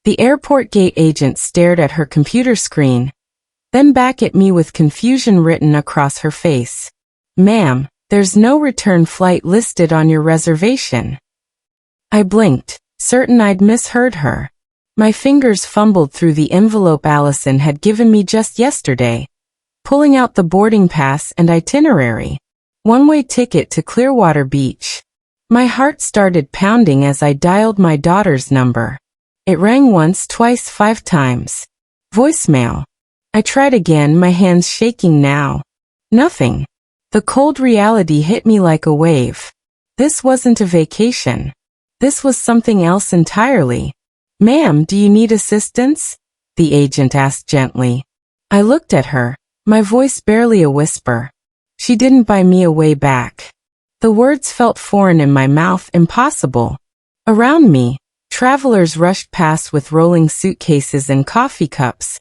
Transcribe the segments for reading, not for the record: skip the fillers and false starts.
The airport gate agent stared at her computer screen, then back at me with confusion written across her face. "Ma'am, there's no return flight listed on your reservation." I blinked, certain I'd misheard her. My fingers fumbled through the envelope Allison had given me just yesterday, pulling out the boarding pass and itinerary. One-way ticket to Clearwater Beach. My heart started pounding as I dialed my daughter's number. It rang once, twice, 5 times. Voicemail. I tried again, my hands shaking now. Nothing. The cold reality hit me like a wave. This wasn't a vacation. This was something else entirely. "Ma'am, do you need assistance?" the agent asked gently. I looked at her, my voice barely a whisper. She didn't buy me a way back. The words felt foreign in my mouth, impossible. Around me, travelers rushed past with rolling suitcases and coffee cups,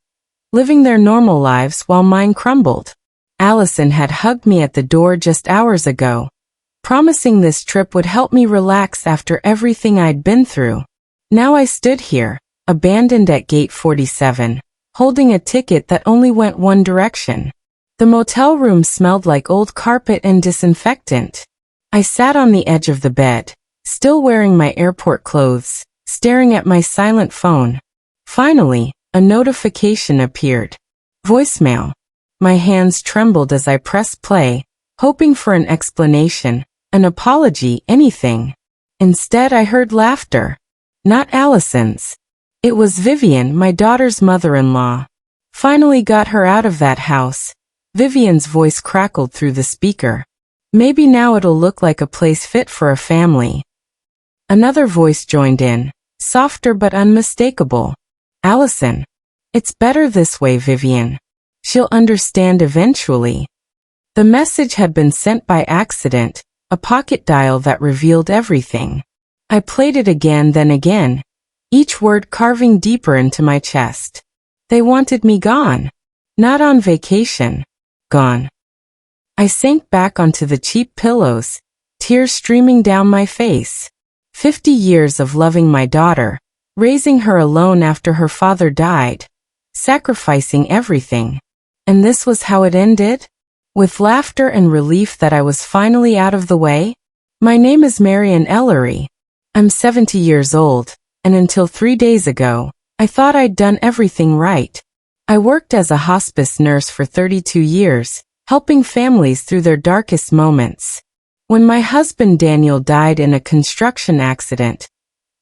living their normal lives while mine crumbled. Allison had hugged me at the door just hours ago, promising this trip would help me relax after everything I'd been through. Now I stood here, abandoned at gate 47, holding a ticket that only went one direction. The motel room smelled like old carpet and disinfectant. I sat on the edge of the bed, still wearing my airport clothes, staring at my silent phone. Finally, a notification appeared. Voicemail. My hands trembled as I pressed play, hoping for an explanation, an apology, anything. Instead, I heard laughter. Not Allison's. It was Vivian, my daughter's mother-in-law. "Finally got her out of that house." Vivian's voice crackled through the speaker. "Maybe now it'll look like a place fit for a family." Another voice joined in, softer but unmistakable. "Allison. It's better this way, Vivian. She'll understand eventually." The message had been sent by accident, a pocket dial that revealed everything. I played it again, then again, each word carving deeper into my chest. They wanted me gone. Not on vacation. Gone. I sank back onto the cheap pillows, tears streaming down my face. 50 years of loving my daughter, raising her alone after her father died, sacrificing everything. And this was how it ended? With laughter and relief that I was finally out of the way? My name is Marianne Ellery. I'm 70 years old, and until 3 days ago, I thought I'd done everything right. I worked as a hospice nurse for 32 years, helping families through their darkest moments. When my husband Daniel died in a construction accident,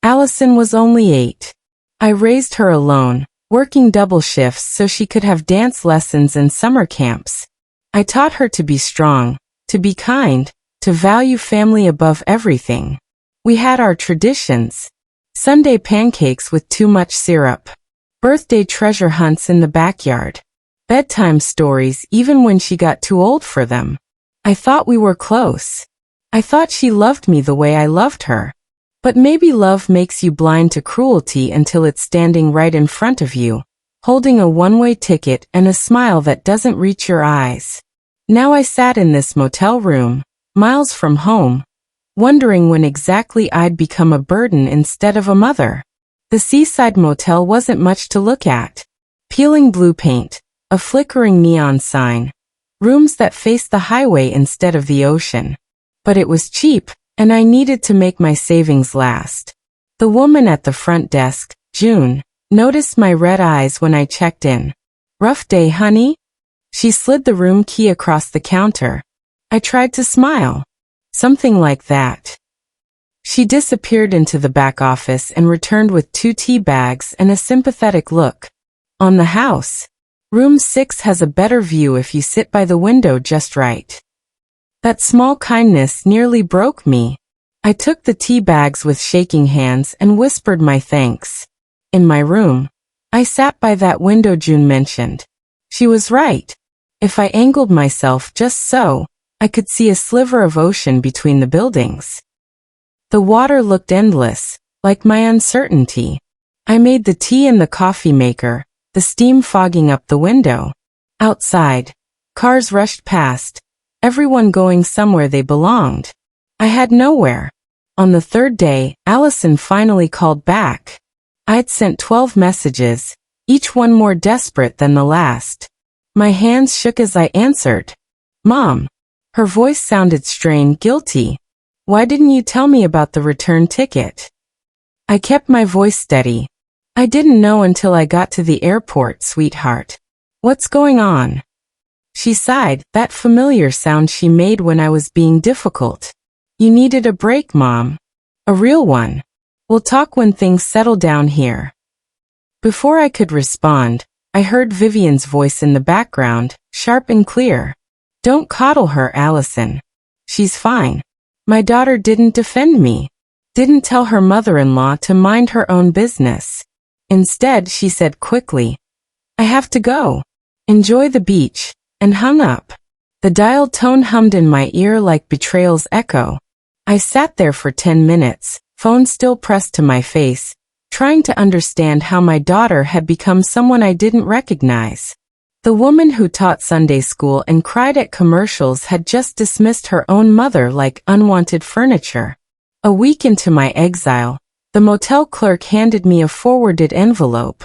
Allison was only 8. I raised her alone, working double shifts so she could have dance lessons and summer camps. I taught her to be strong, to be kind, to value family above everything. We had our traditions. Sunday pancakes with too much syrup. Birthday treasure hunts in the backyard. Bedtime stories even when she got too old for them. I thought we were close. I thought she loved me the way I loved her. But maybe love makes you blind to cruelty until it's standing right in front of you, holding a one-way ticket and a smile that doesn't reach your eyes. Now I sat in this motel room, miles from home, wondering when exactly I'd become a burden instead of a mother. The seaside motel wasn't much to look at. Peeling blue paint, a flickering neon sign, rooms that faced the highway instead of the ocean. But it was cheap, and I needed to make my savings last. The woman at the front desk, June, noticed my red eyes when I checked in. "Rough day, honey?" She slid the room key across the counter. I tried to smile. Something like that. She disappeared into the back office and returned with 2 tea bags and a sympathetic look. "On the house. Room 6 has a better view if you sit by the window just right." That small kindness nearly broke me. I took the tea bags with shaking hands and whispered my thanks. In my room, I sat by that window June mentioned. She was right. If I angled myself just so, I could see a sliver of ocean between the buildings. The water looked endless, like my uncertainty. I made the tea in the coffee maker, the steam fogging up the window. Outside, cars rushed past, everyone going somewhere they belonged. I had nowhere. On the 3rd day, Allison finally called back. I'd sent 12 messages, each one more desperate than the last. My hands shook as I answered. Mom. Her voice sounded strained, guilty. Why didn't you tell me about the return ticket? I kept my voice steady. I didn't know until I got to the airport, sweetheart. What's going on? She sighed, that familiar sound she made when I was being difficult. You needed a break, Mom. A real one. We'll talk when things settle down here. Before I could respond, I heard Vivian's voice in the background, sharp and clear. Don't coddle her, Allison. She's fine. My daughter didn't defend me. Didn't tell her mother-in-law to mind her own business. Instead, she said quickly, I have to go. Enjoy the beach, and hung up. The dialed tone hummed in my ear like betrayal's echo. I sat there for 10 minutes, phone still pressed to my face, trying to understand how my daughter had become someone I didn't recognize. The woman who taught Sunday school and cried at commercials had just dismissed her own mother like unwanted furniture. A week into my exile, the motel clerk handed me a forwarded envelope.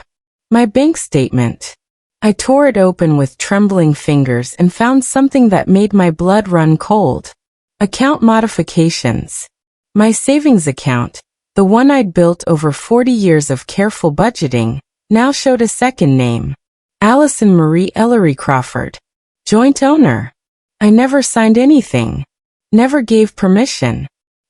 My bank statement. I tore it open with trembling fingers and found something that made my blood run cold. Account modifications. My savings account, the one I'd built over 40 years of careful budgeting, now showed a second name. Allison Marie Ellery Crawford. Joint owner. I never signed anything. Never gave permission.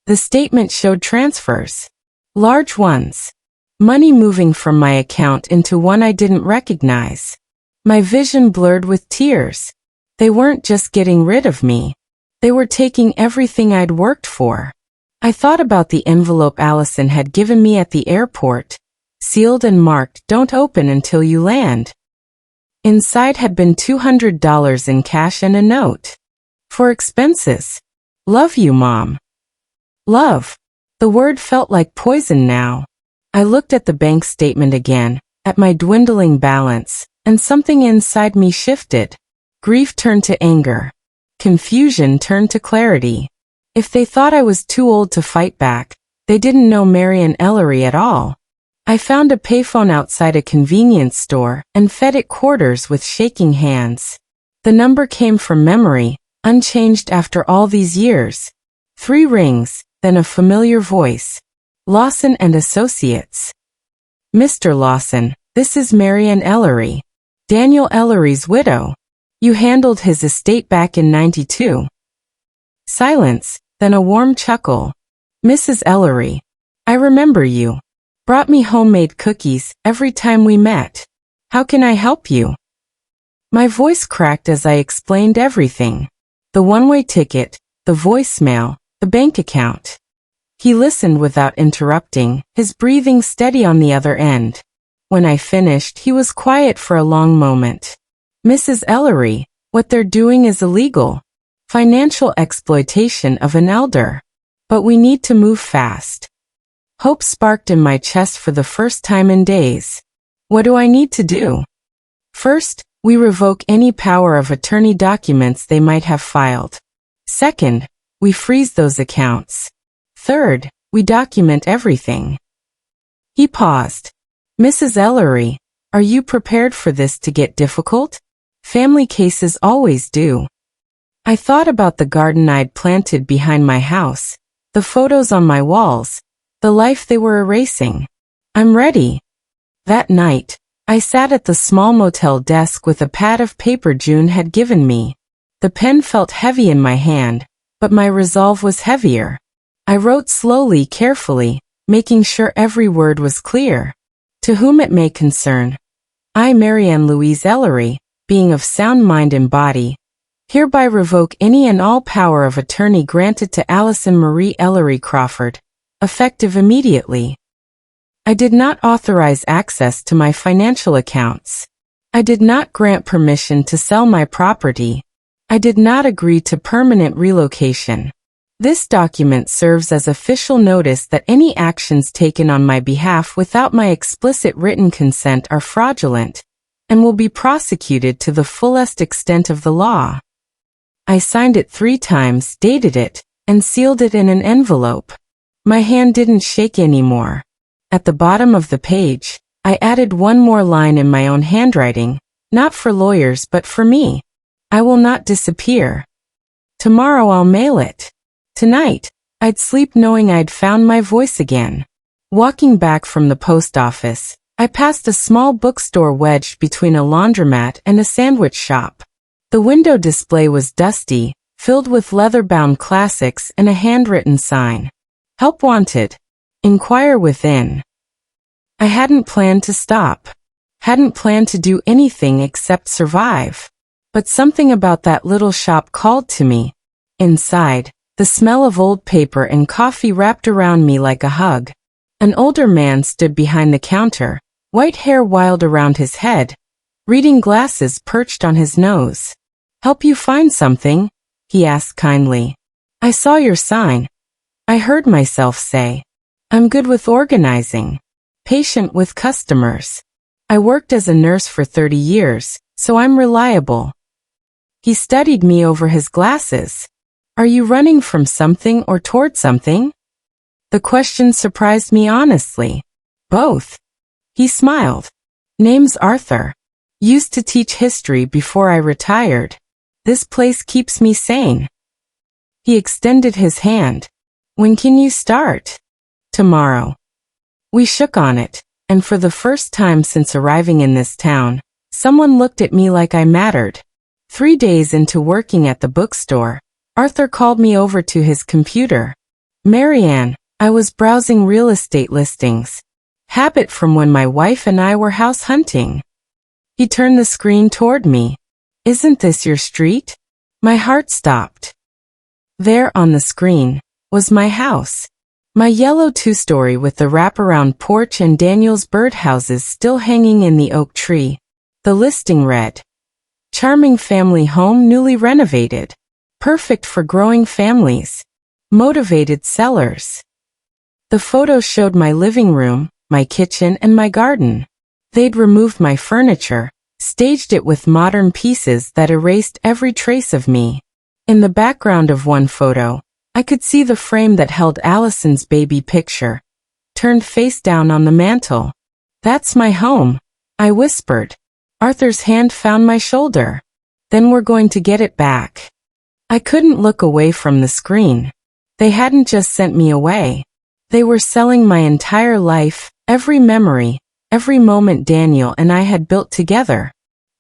The statement showed transfers. Large ones. Money moving from my account into one I didn't recognize. My vision blurred with tears. They weren't just getting rid of me. They were taking everything I'd worked for. I thought about the envelope Allison had given me at the airport, sealed and marked, "Don't open until you land." Inside had been $200 in cash and a note. For expenses. Love you, Mom. Love. The word felt like poison now. I looked at the bank statement again, at my dwindling balance, and something inside me shifted. Grief turned to anger. Confusion turned to clarity. If they thought I was too old to fight back, they didn't know Marianne Ellery at all. I found a payphone outside a convenience store and fed it quarters with shaking hands. The number came from memory, unchanged after all these years. 3 rings, then a familiar voice. Lawson and Associates. Mr. Lawson, this is Marianne Ellery. Daniel Ellery's widow. You handled his estate back in '92. Silence, then a warm chuckle. Mrs. Ellery. I remember you. Brought me homemade cookies every time we met. How can I help you? My voice cracked as I explained everything. The one-way ticket, the voicemail, the bank account. He listened without interrupting, his breathing steady on the other end. When I finished, he was quiet for a long moment. Mrs. Ellery, what they're doing is illegal. Financial exploitation of an elder. But we need to move fast. Hope sparked in my chest for the first time in days. What do I need to do? First, we revoke any power of attorney documents they might have filed. Second, we freeze those accounts. Third, we document everything. He paused. Mrs. Ellery, are you prepared for this to get difficult? Family cases always do. I thought about the garden I'd planted behind my house, the photos on my walls, the life they were erasing. I'm ready. That night, I sat at the small motel desk with a pad of paper June had given me. The pen felt heavy in my hand, but my resolve was heavier. I wrote slowly, carefully, making sure every word was clear. To whom it may concern, I, Marianne Louise Ellery, being of sound mind and body, hereby revoke any and all power of attorney granted to Allison Marie Ellery Crawford, effective immediately. I did not authorize access to my financial accounts. I did not grant permission to sell my property. I did not agree to permanent relocation. This document serves as official notice that any actions taken on my behalf without my explicit written consent are fraudulent and will be prosecuted to the fullest extent of the law. I signed it 3 times, dated it, and sealed it in an envelope. My hand didn't shake anymore. At the bottom of the page, I added one more line in my own handwriting, not for lawyers but for me. I will not disappear. Tomorrow I'll mail it. Tonight, I'd sleep knowing I'd found my voice again. Walking back from the post office, I passed a small bookstore wedged between a laundromat and a sandwich shop. The window display was dusty, filled with leather-bound classics and a handwritten sign. Help wanted. Inquire within. I hadn't planned to stop. Hadn't planned to do anything except survive. But something about that little shop called to me. Inside, the smell of old paper and coffee wrapped around me like a hug. An older man stood behind the counter, white hair wild around his head, reading glasses perched on his nose. Help you find something? He asked kindly. I saw your sign. I heard myself say. I'm good with organizing. Patient with customers. I worked as a nurse for 30 years, so I'm reliable. He studied me over his glasses. Are you running from something or toward something? The question surprised me honestly. Both. He smiled. Name's Arthur. Used to teach history before I retired. This place keeps me sane. He extended his hand. When can you start? Tomorrow. We shook on it, and for the first time since arriving in this town, someone looked at me like I mattered. 3 days into working at the bookstore, Arthur called me over to his computer. Marianne, I was browsing real estate listings. Habit from when my wife and I were house hunting. He turned the screen toward me. Isn't this your street? My heart stopped. There on the screen was my house. My yellow two-story with the wraparound porch and Daniel's birdhouses still hanging in the oak tree. The listing read, charming family home newly renovated. Perfect for growing families. Motivated sellers. The photo showed my living room, my kitchen and my garden. They'd removed my furniture, staged it with modern pieces that erased every trace of me. In the background of one photo, I could see the frame that held Allison's baby picture, turned face down on the mantel. That's my home, I whispered. Arthur's hand found my shoulder. Then we're going to get it back. I couldn't look away from the screen. They hadn't just sent me away. They were selling my entire life, every memory, every moment Daniel and I had built together.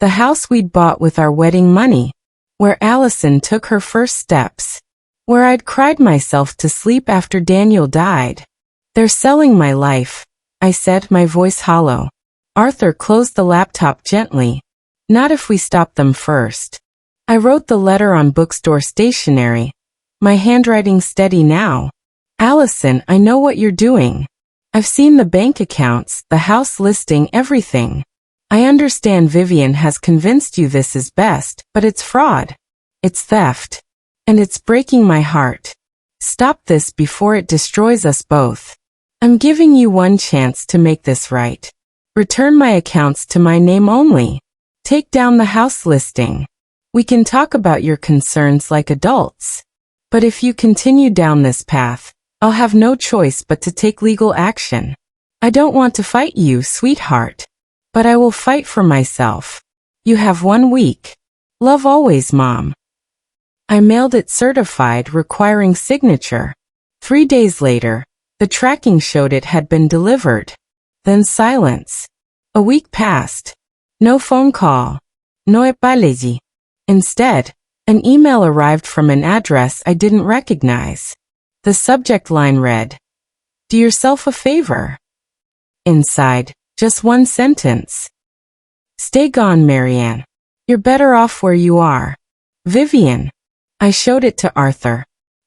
The house we'd bought with our wedding money. Where Allison took her first steps. Where I'd cried myself to sleep after Daniel died. They're selling my life, I said, my voice hollow. Arthur closed the laptop gently. Not if we stop them first. I wrote the letter on bookstore stationery. My handwriting steady now. Allison, I know what you're doing. I've seen the bank accounts, the house listing, everything. I understand Vivian has convinced you this is best, but it's fraud. It's theft. And it's breaking my heart. Stop this before it destroys us both. I'm giving you one chance to make this right. Return my accounts to my name only. Take down the house listing. We can talk about your concerns like adults. But if you continue down this path, I'll have no choice but to take legal action. I don't want to fight you, sweetheart. But I will fight for myself. You have 1 week. Love always, Mom. I mailed it certified, requiring signature. 3 days later, the tracking showed it had been delivered. Then silence. A week passed. No phone call. No apology. Instead, an email arrived from an address I didn't recognize. The subject line read, "Do yourself a favor." Inside, just one sentence. Stay gone, Marianne. You're better off where you are. Vivian. I showed it to Arthur.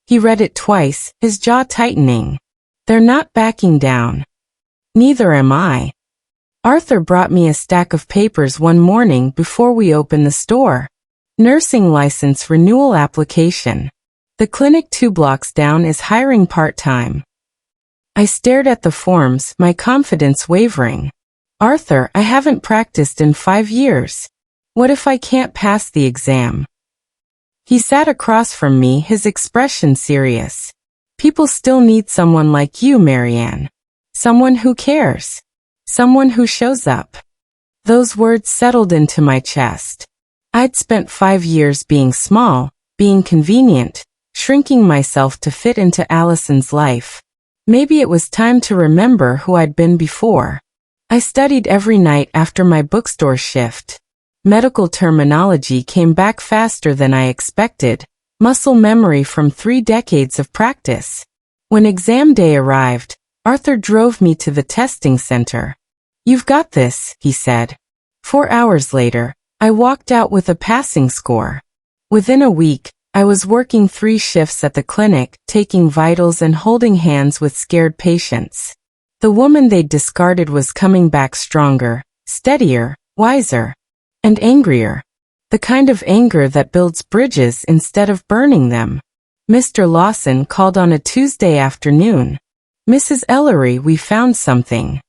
He read it twice, his jaw tightening. They're not backing down. Neither am I. Arthur brought me a stack of papers one morning before we opened the store. Nursing license renewal application. The clinic 2 blocks down is hiring part-time. I stared at the forms, my confidence wavering. Arthur, I haven't practiced in 5 years. What if I can't pass the exam? He sat across from me, his expression serious. People still need someone like you, Marianne. Someone who cares. Someone who shows up. Those words settled into my chest. I'd spent 5 years being small, being convenient, shrinking myself to fit into Allison's life. Maybe it was time to remember who I'd been before. I studied every night after my bookstore shift. Medical terminology came back faster than I expected, muscle memory from 3 decades of practice. When exam day arrived, Arthur drove me to the testing center. "You've got this," he said. 4 hours later, I walked out with a passing score. Within a week, I was working 3 shifts at the clinic, taking vitals and holding hands with scared patients. The woman they'd discarded was coming back stronger, steadier, wiser, and angrier. The kind of anger that builds bridges instead of burning them. Mr. Lawson called on a Tuesday afternoon. "Mrs. Ellery, we found something."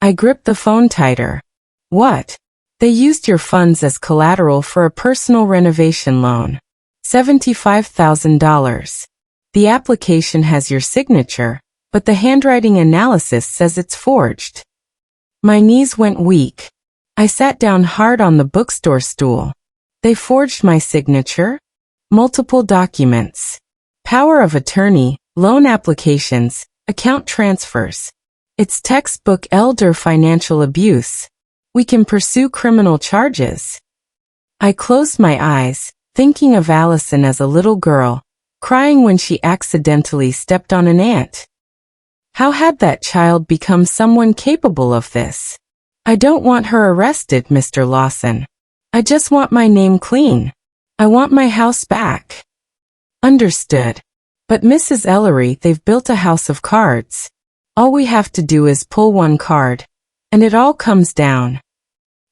I gripped the phone tighter. "What?" "They used your funds as collateral for a personal renovation loan. $75,000. The application has your signature, but the handwriting analysis says it's forged." My knees went weak. I sat down hard on the bookstore stool. They forged my signature? Multiple documents. Power of attorney, loan applications, account transfers. It's textbook elder financial abuse. We can pursue criminal charges. I closed my eyes, thinking of Allison as a little girl, crying when she accidentally stepped on an ant. How had that child become someone capable of this? "I don't want her arrested, Mr. Lawson. I just want my name clean. I want my house back." "Understood. But Mrs. Ellery, they've built a house of cards. All we have to do is pull one card, and it all comes down."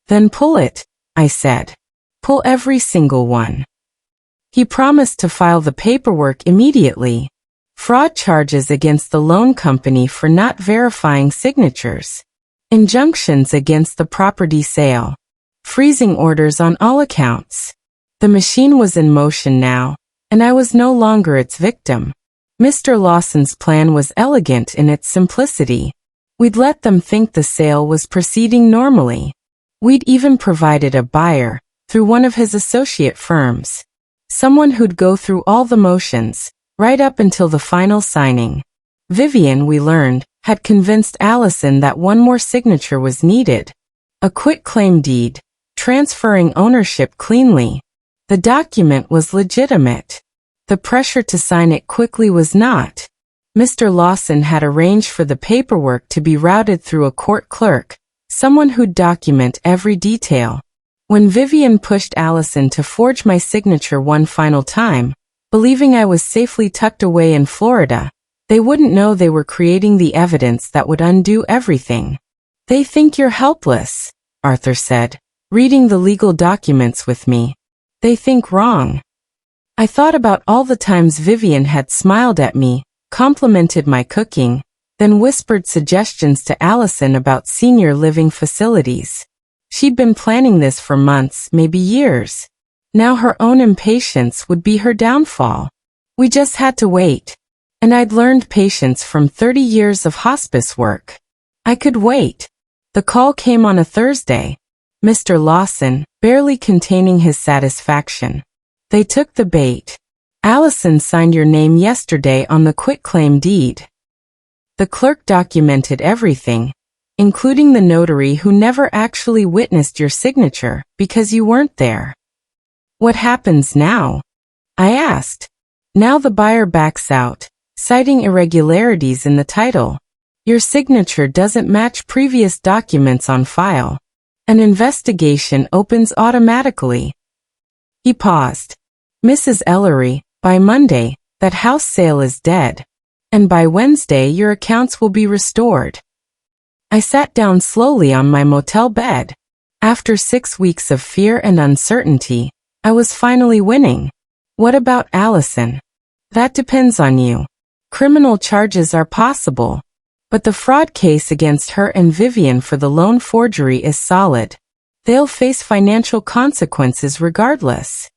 "Then pull it," I said. "Pull every single one." He promised to file the paperwork immediately. Fraud charges against the loan company for not verifying signatures. Injunctions against the property sale. Freezing orders on all accounts. The machine was in motion now, and I was no longer its victim. Mr. Lawson's plan was elegant in its simplicity. We'd let them think the sale was proceeding normally. We'd even provided a buyer, through one of his associate firms. Someone who'd go through all the motions, right up until the final signing. Vivian, we learned, had convinced Allison that one more signature was needed. A quitclaim deed, transferring ownership cleanly. The document was legitimate. The pressure to sign it quickly was not. Mr. Lawson had arranged for the paperwork to be routed through a court clerk, someone who'd document every detail. When Vivian pushed Allison to forge my signature one final time, believing I was safely tucked away in Florida, they wouldn't know they were creating the evidence that would undo everything. "They think you're helpless," Arthur said, reading the legal documents with me. "They think wrong." I thought about all the times Vivian had smiled at me, complimented my cooking, then whispered suggestions to Allison about senior living facilities. She'd been planning this for months, maybe years. Now her own impatience would be her downfall. We just had to wait. And I'd learned patience from 30 years of hospice work. I could wait. The call came on a Thursday. Mr. Lawson, barely containing his satisfaction. "They took the bait. Allison signed your name yesterday on the quitclaim deed." The clerk documented everything, including the notary who never actually witnessed your signature because you weren't there. "What happens now?" I asked. "Now the buyer backs out, citing irregularities in the title. Your signature doesn't match previous documents on file. An investigation opens automatically." He paused. "Mrs. Ellery, by Monday, that house sale is dead. And by Wednesday your accounts will be restored." I sat down slowly on my motel bed. After 6 weeks of fear and uncertainty, I was finally winning. "What about Allison?" "That depends on you. Criminal charges are possible, but the fraud case against her and Vivian for the loan forgery is solid. They'll face financial consequences regardless."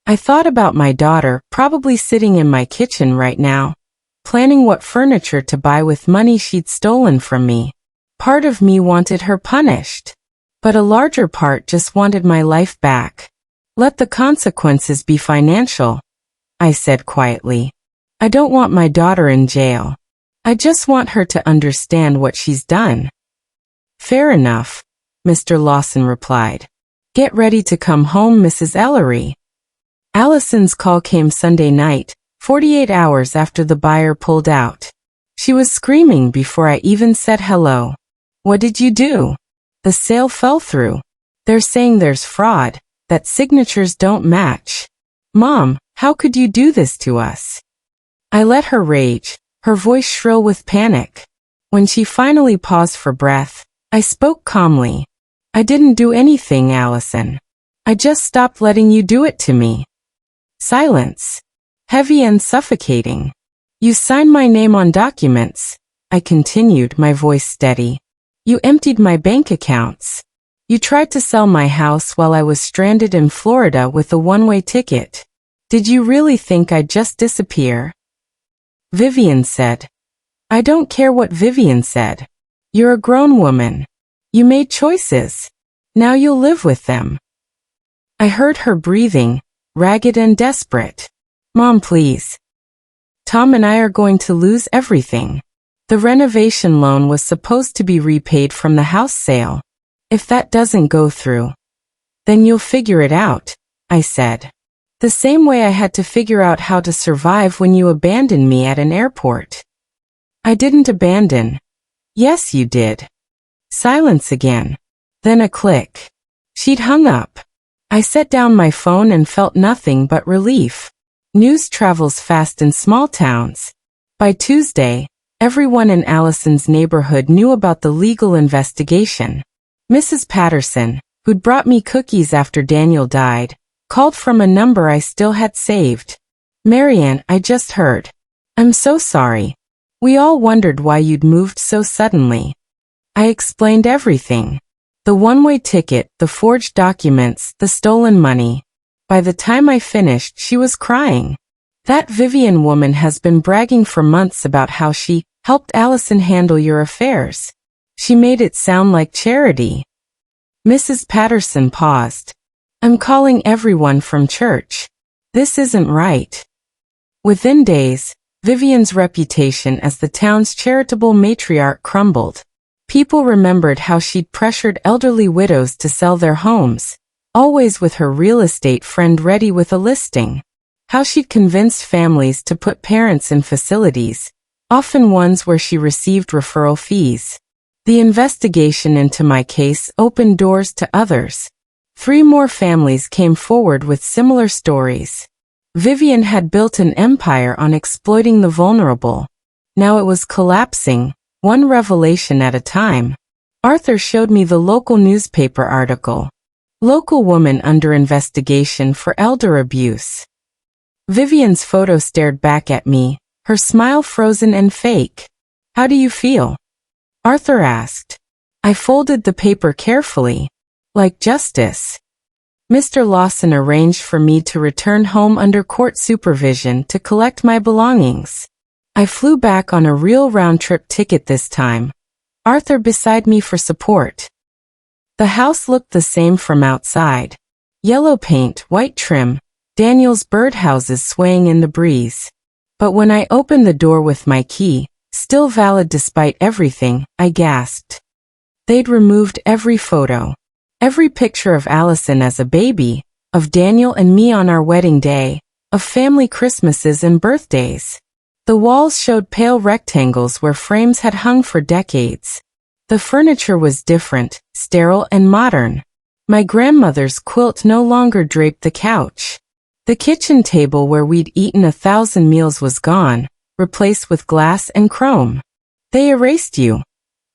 I thought about my daughter, probably sitting in my kitchen right now. planning what furniture to buy with money she'd stolen from me. Part of me wanted her punished, but a larger part just wanted my life back. Let the consequences be financial, I said quietly. I don't want my daughter in jail. I just want her to understand what she's done. Fair enough, Mr. Lawson replied. Get ready to come home, Mrs. Ellery. Allison's call came Sunday night, 48 hours after the buyer pulled out. She was screaming before I even said hello. What did you do? The sale fell through. They're saying there's fraud, that signatures don't match. Mom, how could you do this to us? I let her rage, her voice shrill with panic. When she finally paused for breath, I spoke calmly. I didn't do anything, Allison. I just stopped letting you do it to me. Silence. Heavy and suffocating. You signed my name on documents, I continued, my voice steady. You emptied my bank accounts. You tried to sell my house while I was stranded in Florida with a one-way ticket. Did you really think I'd just disappear? Vivian said. I don't care what Vivian said. You're a grown woman. You made choices. Now you'll live with them. I heard her breathing, ragged and desperate. Mom, please. Tom and I are going to lose everything. The renovation loan was supposed to be repaid from the house sale. If that doesn't go through, then you'll figure it out, I said. The same way I had to figure out how to survive when you abandoned me at an airport. I didn't abandon. Yes, you did. Silence again. Then a click. She'd hung up. I set down my phone and felt nothing but relief. News travels fast in small towns. By Tuesday, everyone in Allison's neighborhood knew about the legal investigation. Mrs. Patterson, who'd brought me cookies after Daniel died, called from a number I still had saved. Marianne, I just heard. I'm so sorry. We all wondered why you'd moved so suddenly. I explained everything. The one-way ticket, the forged documents, the stolen money. By the time I finished, she was crying. That Vivian woman has been bragging for months about how she helped Allison handle your affairs. She made it sound like charity. Mrs. Patterson paused. I'm calling everyone from church. This isn't right. Within days, Vivian's reputation as the town's charitable matriarch crumbled. People remembered how she'd pressured elderly widows to sell their homes, always with her real estate friend ready with a listing. How she'd convinced families to put parents in facilities, often ones where she received referral fees. The investigation into my case opened doors to others. 3 more families came forward with similar stories. Vivian had built an empire on exploiting the vulnerable. Now it was collapsing, one revelation at a time. Arthur showed me the local newspaper article. Local woman under investigation for elder abuse. Vivian's photo stared back at me, her smile frozen and fake. How do you feel? Arthur asked. I folded the paper carefully. Like justice. Mr. Lawson arranged for me to return home under court supervision to collect my belongings. I flew back on a real round-trip ticket this time. Arthur beside me for support. The house looked the same from outside. Yellow paint, white trim, Daniel's birdhouses swaying in the breeze. But when I opened the door with my key, still valid despite everything, I gasped. They'd removed every photo. Every picture of Allison as a baby, of Daniel and me on our wedding day, of family Christmases and birthdays. The walls showed pale rectangles where frames had hung for decades. The furniture was different, sterile and modern. My grandmother's quilt no longer draped the couch. The kitchen table where we'd eaten 1,000 meals was gone, replaced with glass and chrome. They erased you,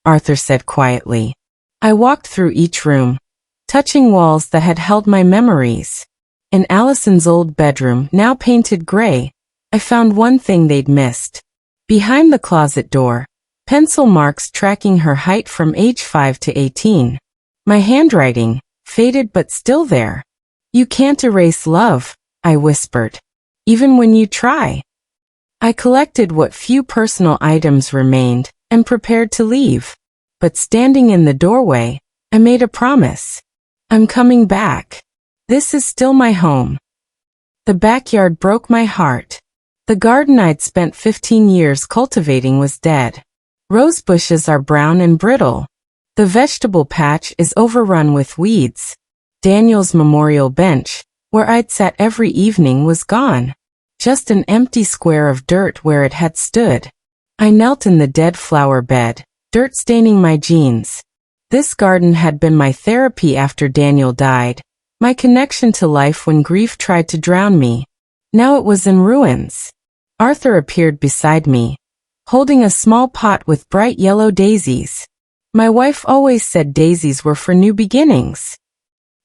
Arthur said quietly. I walked through each room, touching walls that had held my memories. In Allison's old bedroom, now painted gray, I found one thing they'd missed. Behind the closet door, pencil marks tracking her height from age 5 to 18. My handwriting, faded but still there. You can't erase love, I whispered. Even when you try. I collected what few personal items remained and prepared to leave. But standing in the doorway, I made a promise. I'm coming back. This is still my home. The backyard broke my heart. The garden I'd spent 15 years cultivating was dead. Rose bushes are brown and brittle. The vegetable patch is overrun with weeds. Daniel's memorial bench, where I'd sat every evening, was gone. Just an empty square of dirt where it had stood. I knelt in the dead flower bed, dirt staining my jeans. This garden had been my therapy after Daniel died, my connection to life when grief tried to drown me. Now it was in ruins. Arthur appeared beside me, holding a small pot with bright yellow daisies. My wife always said daisies were for new beginnings.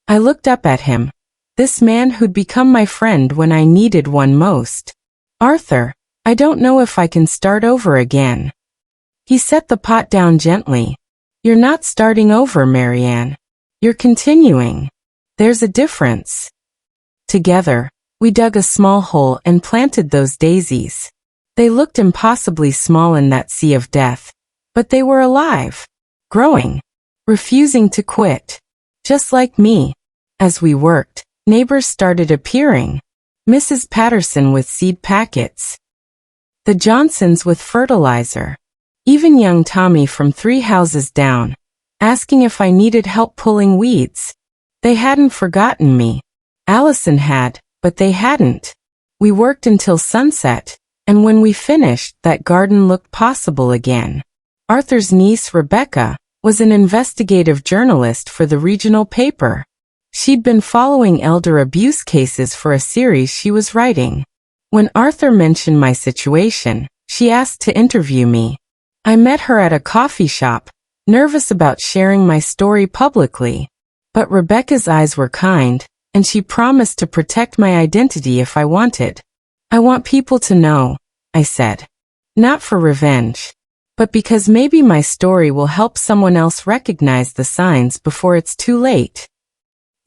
I looked up at him, this man who'd become my friend when I needed one most. Arthur, I don't know if I can start over again. He set the pot down gently. You're not starting over, Marianne. You're continuing. There's a difference. Together, we dug a small hole and planted those daisies. They looked impossibly small in that sea of death, but they were alive, growing, refusing to quit. Just like me. As we worked, neighbors started appearing. Mrs. Patterson with seed packets. The Johnsons with fertilizer. Even young Tommy from 3 houses down, asking if I needed help pulling weeds. They hadn't forgotten me. Allison had, but they hadn't. We worked until sunset, and when we finished, that garden looked possible again. Arthur's niece, Rebecca, was an investigative journalist for the regional paper. She'd been following elder abuse cases for a series she was writing. When Arthur mentioned my situation, she asked to interview me. I met her at a coffee shop, nervous about sharing my story publicly. But Rebecca's eyes were kind, and she promised to protect my identity if I wanted. I want people to know, I said. Not for revenge, but because maybe my story will help someone else recognize the signs before it's too late.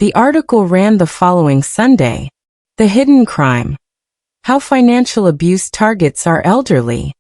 The article ran the following Sunday. The hidden crime. How financial abuse targets our elderly.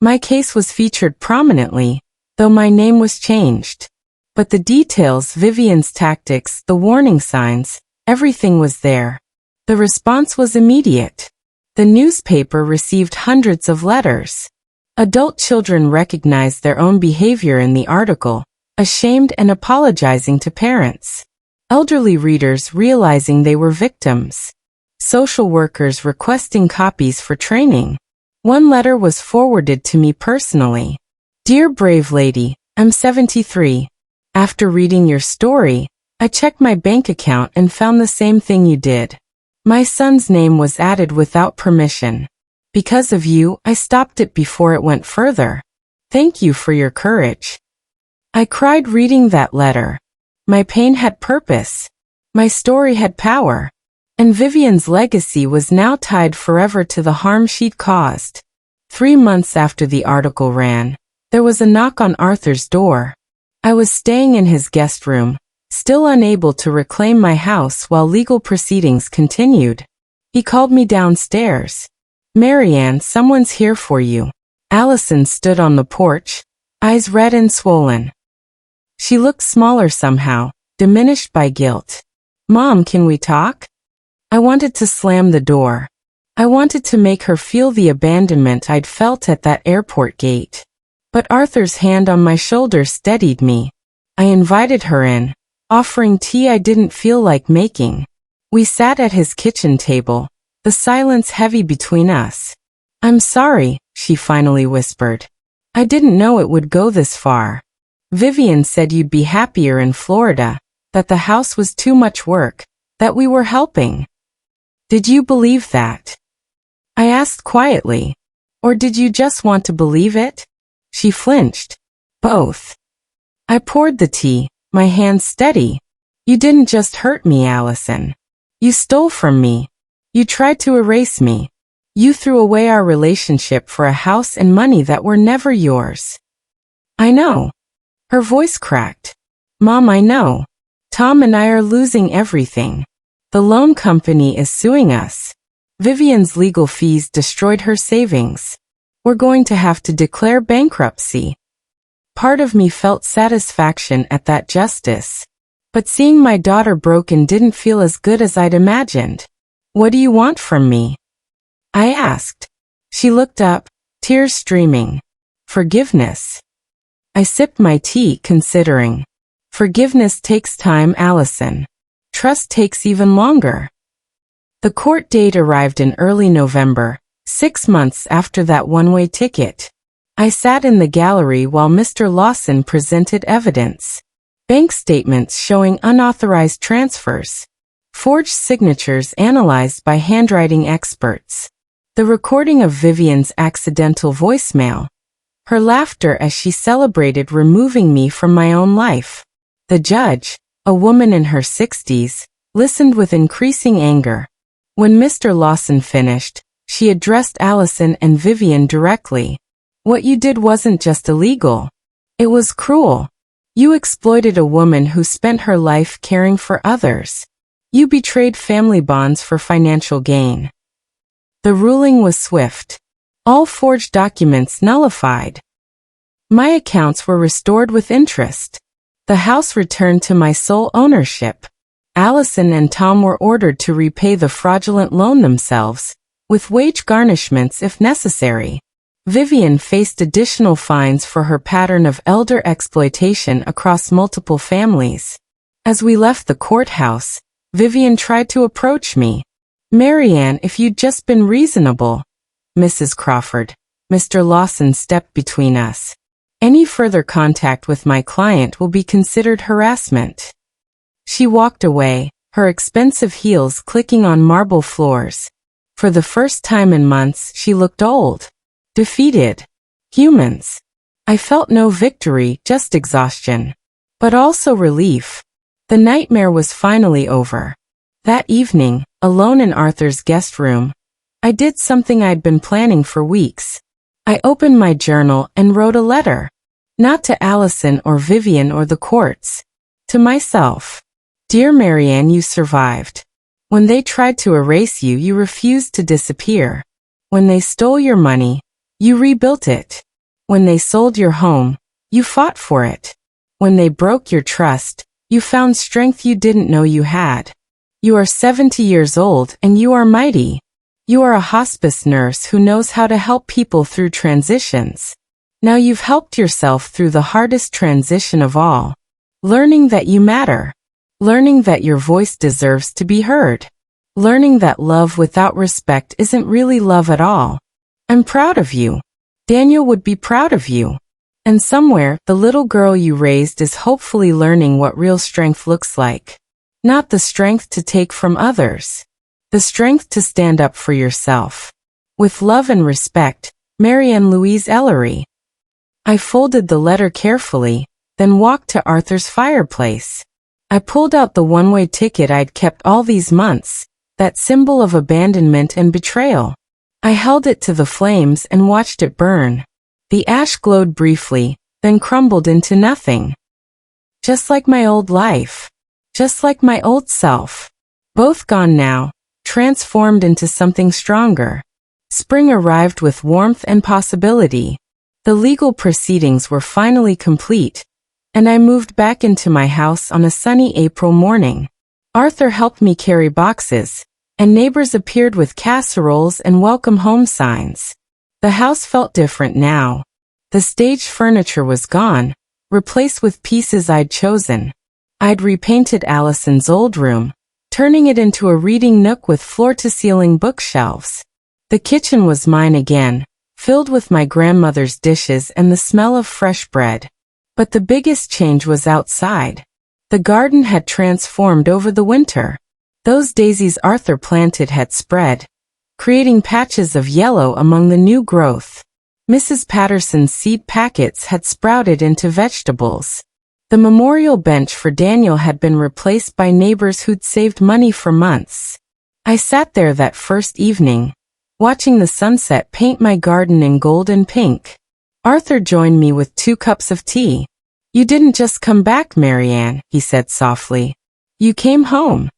My case was featured prominently, though my name was changed. But the details, Vivian's tactics, the warning signs, everything was there. The response was immediate. The newspaper received hundreds of letters. Adult children recognized their own behavior in the article, ashamed and apologizing to parents. Elderly readers realizing they were victims. Social workers requesting copies for training. One letter was forwarded to me personally. Dear brave lady, I'm 73. After reading your story, I checked my bank account and found the same thing you did. My son's name was added without permission. Because of you, I stopped it before it went further. Thank you for your courage. I cried reading that letter. My pain had purpose. My story had power. And Vivian's legacy was now tied forever to the harm she'd caused. 3 months after the article ran, there was a knock on Arthur's door. I was staying in his guest room, still unable to reclaim my house while legal proceedings continued. He called me downstairs. Marianne, someone's here for you. Allison stood on the porch, eyes red and swollen. She looked smaller somehow, diminished by guilt. Mom, can we talk? I wanted to slam the door. I wanted to make her feel the abandonment I'd felt at that airport gate. But Arthur's hand on my shoulder steadied me. I invited her in, offering tea I didn't feel like making. We sat at his kitchen table, the silence heavy between us. I'm sorry, she finally whispered. I didn't know it would go this far. Vivian said you'd be happier in Florida, that the house was too much work, that we were helping. Did you believe that? I asked quietly. Or did you just want to believe it? She flinched. Both. I poured the tea, my hand steady. You didn't just hurt me, Allison. You stole from me. You tried to erase me. You threw away our relationship for a house and money that were never yours. I know. Her voice cracked. Mom, I know. Tom and I are losing everything. The loan company is suing us. Vivian's legal fees destroyed her savings. We're going to have to declare bankruptcy. Part of me felt satisfaction at that justice. But seeing my daughter broken didn't feel as good as I'd imagined. What do you want from me? I asked. She looked up, tears streaming. Forgiveness. I sipped my tea, considering. Forgiveness takes time, Allison. Trust takes even longer. The court date arrived in early November, 6 months after that one-way ticket. I sat in the gallery while Mr. Lawson presented evidence. Bank statements showing unauthorized transfers. Forged signatures analyzed by handwriting experts. The recording of Vivian's accidental voicemail. Her laughter as she celebrated removing me from my own life. The judge, a woman in her 60s, listened with increasing anger. When Mr. Lawson finished, she addressed Allison and Vivian directly. What you did wasn't just illegal. It was cruel. You exploited a woman who spent her life caring for others. You betrayed family bonds for financial gain. The ruling was swift. All forged documents nullified. My accounts were restored with interest. The house returned to my sole ownership. Allison and Tom were ordered to repay the fraudulent loan themselves, with wage garnishments if necessary. Vivian faced additional fines for her pattern of elder exploitation across multiple families. As we left the courthouse, Vivian tried to approach me. Marianne, if you'd just been reasonable. Mrs. Crawford. Mr. Lawson stepped between us. Any further contact with my client will be considered harassment. She walked away, her expensive heels clicking on marble floors. For the first time in months, she looked old. Defeated. Humans. I felt no victory, just exhaustion. But also relief. The nightmare was finally over. That evening, alone in Arthur's guest room, I did something I'd been planning for weeks. I opened my journal and wrote a letter. Not to Allison or Vivian or the courts. To myself. Dear Marianne, you survived. When they tried to erase you, you refused to disappear. When they stole your money, you rebuilt it. When they sold your home, you fought for it. When they broke your trust, you found strength you didn't know you had. You are 70 years old and you are mighty. You are a hospice nurse who knows how to help people through transitions. Now you've helped yourself through the hardest transition of all. Learning that you matter. Learning that your voice deserves to be heard. Learning that love without respect isn't really love at all. I'm proud of you. Daniel would be proud of you. And somewhere, the little girl you raised is hopefully learning what real strength looks like. Not the strength to take from others. The strength to stand up for yourself. With love and respect, Marianne Ellery. I folded the letter carefully, then walked to Arthur's fireplace. I pulled out the one-way ticket I'd kept all these months, that symbol of abandonment and betrayal. I held it to the flames and watched it burn. The ash glowed briefly, then crumbled into nothing. Just like my old life. Just like my old self. Both gone now, transformed into something stronger. Spring arrived with warmth and possibility. The legal proceedings were finally complete, and I moved back into my house on a sunny April morning. Arthur helped me carry boxes, and neighbors appeared with casseroles and welcome home signs. The house felt different now. The staged furniture was gone, replaced with pieces I'd chosen. I'd repainted Allison's old room, turning it into a reading nook with floor-to-ceiling bookshelves. The kitchen was mine again, filled with my grandmother's dishes and the smell of fresh bread. But the biggest change was outside. The garden had transformed over the winter. Those daisies Arthur planted had spread, creating patches of yellow among the new growth. Mrs. Patterson's seed packets had sprouted into vegetables. The memorial bench for Daniel had been replaced by neighbors who'd saved money for months. I sat there that first evening, watching the sunset paint my garden in gold and pink. Arthur joined me with 2 cups of tea. You didn't just come back, Marianne, he said softly. You came home.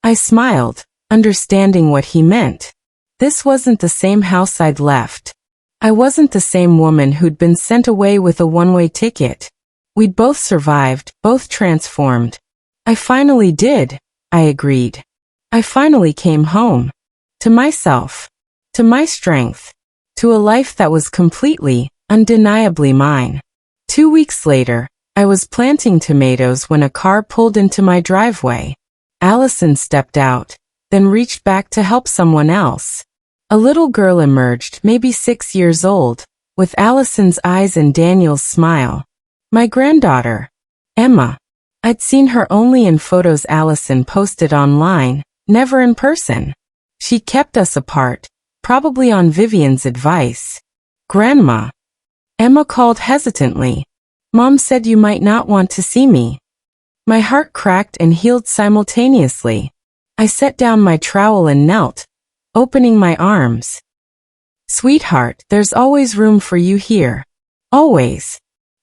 I smiled, understanding what he meant. This wasn't the same house I'd left. I wasn't the same woman who'd been sent away with a one-way ticket. We'd both survived, both transformed. I finally did, I agreed. I finally came home. To myself. To my strength. To a life that was completely, undeniably mine. 2 weeks later, I was planting tomatoes when a car pulled into my driveway. Allison stepped out, then reached back to help someone else. A little girl emerged, maybe 6 years old, with Allison's eyes and Daniel's smile. My granddaughter, Emma. I'd seen her only in photos Allison posted online, never in person. She kept us apart, probably on Vivian's advice. Grandma. Emma called hesitantly. Mom said you might not want to see me. My heart cracked and healed simultaneously. I set down my trowel and knelt, opening my arms. Sweetheart, there's always room for you here. Always.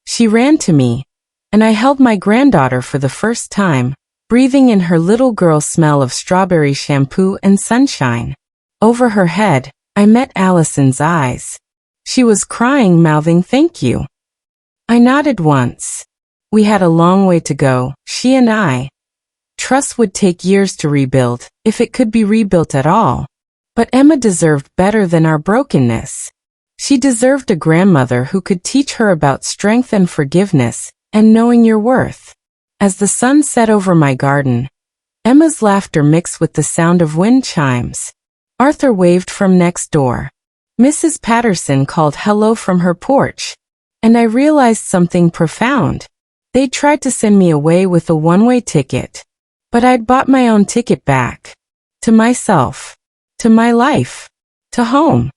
She ran to me, and I held my granddaughter for the first time, breathing in her little girl smell of strawberry shampoo and sunshine. Over her head, I met Allison's eyes. She was crying, mouthing thank you. I nodded once. We had a long way to go, she and I. Trust would take years to rebuild, if it could be rebuilt at all. But Emma deserved better than our brokenness. She deserved a grandmother who could teach her about strength and forgiveness, and knowing your worth. As the sun set over my garden, Emma's laughter mixed with the sound of wind chimes. Arthur waved from next door. Mrs. Patterson called hello from her porch. And I realized something profound. They tried to send me away with a one-way ticket. But I'd bought my own ticket back. To myself. To my life. To home.